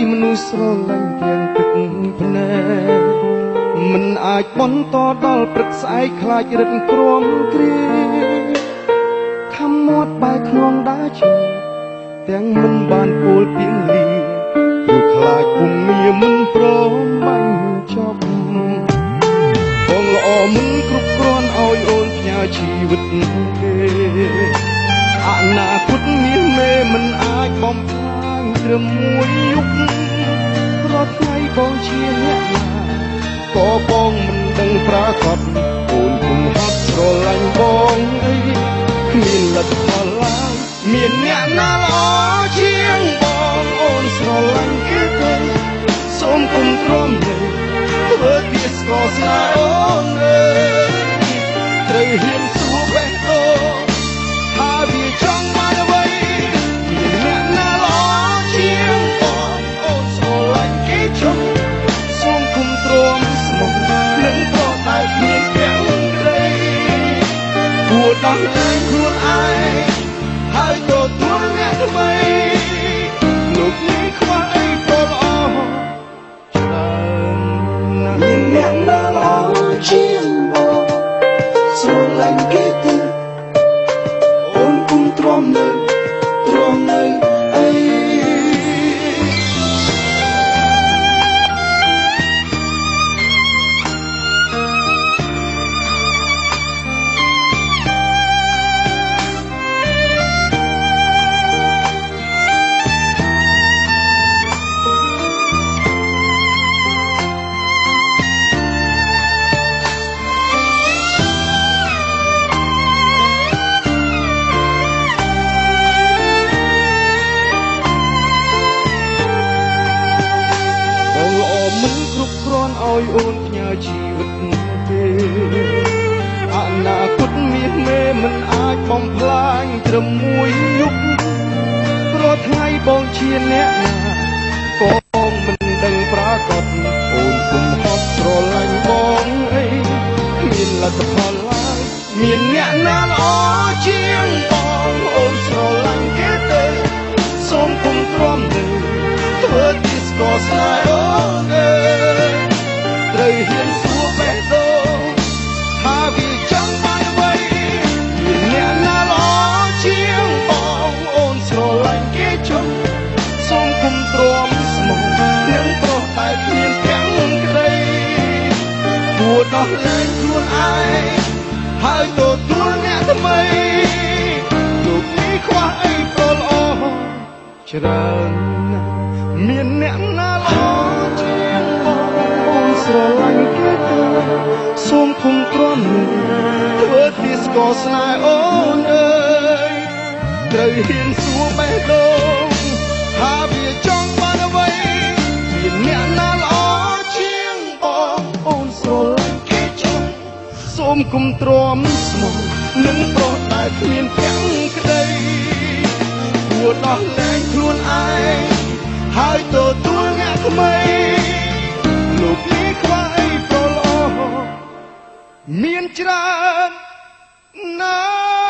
មនុស្សស្រឡាញ់ទាំងទឹកភ្នែកមិនអាចបន្តដល់ព្រឹកស្អែកខ្លាចរឹតក្រំគ្រាខំមាត់បែកខ្នងដើរជើទាំងមិនបានពោលពីលីព្រោះខ្លាចពុំងារមិនព្រមបាញ់ចប់បងល្អមិនគ្រប់គ្រាន់ឲ្យអូនផ្ញើជីវិតគេអនាគតមាសមេមិនអាចបំផ្លាញត្រឹមមួយយុគរាល់ថ្ងៃបងជាអ្នកណាក៏បងមិនដឹងប្រាកដអូនគុំហត់ស្រឡាញ់បងអីគ្មានលទ្ធផលឡើយមានអ្នកណាល្អជាងបងអូនស្រឡាញ់គេទេសូមគុំទ្រាំលេធ្វើជាស្គរស្នេហ៍អូនអើយត្រូវហ៊ានសួរបេះដូងថាវាចង់បានអ្វីមានអ្នកណាល្អជាងបងអូនស្រឡាញ់គេចុះសូមគុំទ្រាំស្មោះនឹងប្រតែគ្មានទាំងក្តីគួរដោះលែងខ្លួនឯងហើយទទួលអ្នកថ្មីលោកនេះខ្វះអីក៏ល្អច្រើនណាស់មានអ្នកណាល្អជាងបងស្រឡាញ់គេទេអូនគុំទ្រាំនៅអីឲ្យអូនផ្ញើជីវិតទេអនាគតមាសមេមិនអាចបំផ្លាញត្រឹមមួយយុគព្រោះថ្ងៃបងជាអ្នកណាក៏បងមិនដឹងប្រាកដអូនគុំហត់ស្រឡាញ់បងអីគ្មានលទ្ធផលឡើយមានអ្នកណាល្អជាងបងអូនស្រឡាញ់គេទេសូមគុំទ្រាំទេធ្វើជាស្គរស្នេហ៍អូនអើយត្រូវហ៊ានសួរបេះដូងថាវាចង់បានអ្វីមានអ្នកណាល្អជាងបងអូនស្រឡាញ់គេចុះសូមគុំទ្រាំស្មោះនឹងប្រុសតែគ្មានទាំងក្តីគួរដោះលែងខ្លួនឯងហើយទទួលអ្នកថ្មីលោកនេះខ្វះអីប្រល្អច្រើនណាស់មានអ្នកណាល្អជាងបងស្រឡាញ់គេទេសូមគុំទ្រាំធ្វើជាស្គរស្នេហ៍អូនអើយត្រូវហ៊ានសួរបេះដូងថាវាចង់បានអ្វីមានអ្នកណាល្អជាងបងអូនស្រឡាញ់គេចុះសូមគុំទ្រាំស្មោះនឹងប្រុសតែគ្មានទាំងក្តីគួរដោះលែងខ្លួនឯងហើយទទួលអ្នកថ្មីលោកនេះខ្វះអីប្រល្អមានច្រើនណាស់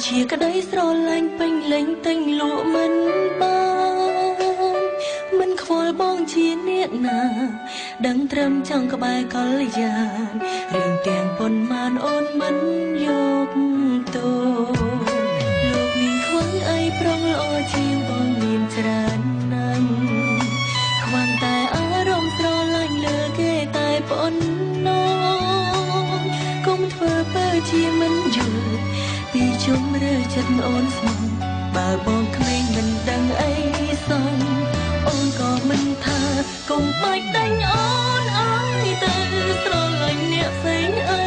ជាក្តីស្រឡាញ់ពេញលេញទិញលក់មិនបានមិនខ្វល់បងជាអ្នកណាដឹងត្រឹមចង់ក្បែរកលយានរឿងទាំងប៉ុន្មានអូនមិនយកទោលោកមានខ្វះអីប្រងល្អជាងបងមានច្រើនណាស់ខ្វះតែអារម្មណ៍ស្រឡាញ់លើគេតែប៉ុណ្ណោះកុំធ្វើបើជាមិនយល់ពីជុំរើចិត្តអូនស្មោះបើបងក្មេងមិនដឹងអីសោះអូនក៏មិនថាកុំបាច់ដេញអូនឲ្យទៅស្រឡាញ់អ្នកផ្សេងអី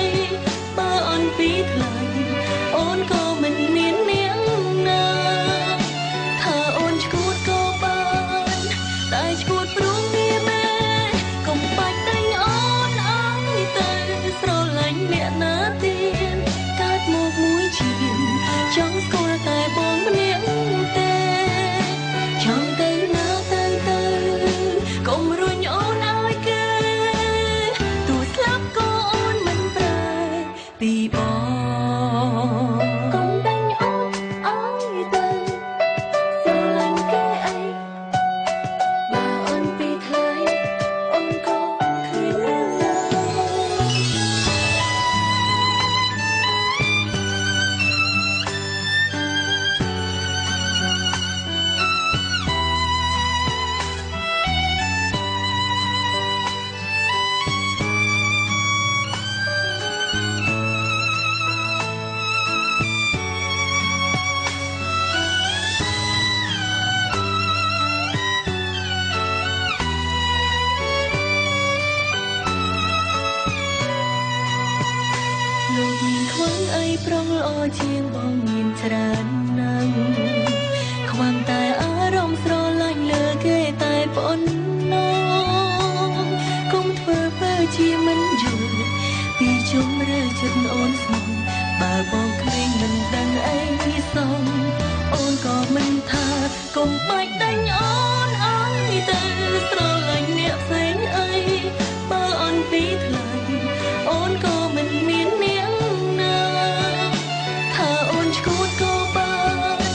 ជាងបងមានច្រើនណាស់ខ្វាំងតែអារម្មណ៍ស្រឡាញ់លើគេតែប៉ុណ្ណោះកុំធ្វើបើជាមិនយល់ពីជុំរើចិត្តអូនស្មោះបើបងគ្លេងមិនដឹងអីសមអូនក៏មិនថាកុំបាច់ដេញអូនឲ្យទៅស្រឡាញ់អ្នកផ្សេងអីបើអូនពីថ្លៃអូនក៏មិនមាននាងណាថាអូនឈួតក៏បាន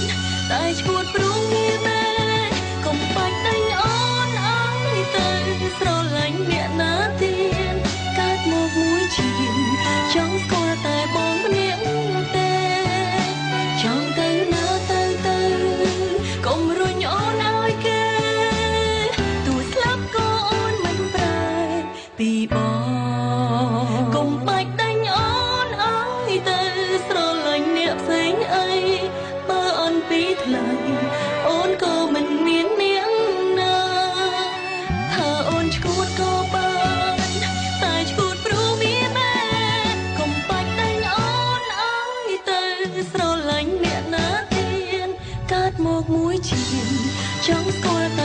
តែឈួតព្រោះមានមែនកុំបាច់ដេញអូនឲ្យទៅស្រឡាញ់អ្នកណាទៀតកើតមកមួយជាតិចង់ស្គាល់តែបងម្នាក់ទេចង់ទៅណាទៅកុំរុញអូនឲ្យគេទោះស្លាប់ក៏អូនមិនប្រែពីបងកុំបាច់ដេញអូនឲ្យទៅស្រឡាញ់អ្នកផ្សេងអីបើអូនពីថ្លៃអូនក៏មិនមាននាងណាថាអូនឈួតក៏បានតែឈួតព្រោះមានមែនកុំបាច់ដេញអូនឲ្យទៅស្រឡាញ់អ្នកណាទៀតកើតមកមួយជាតិចង់ស្គាល់តែ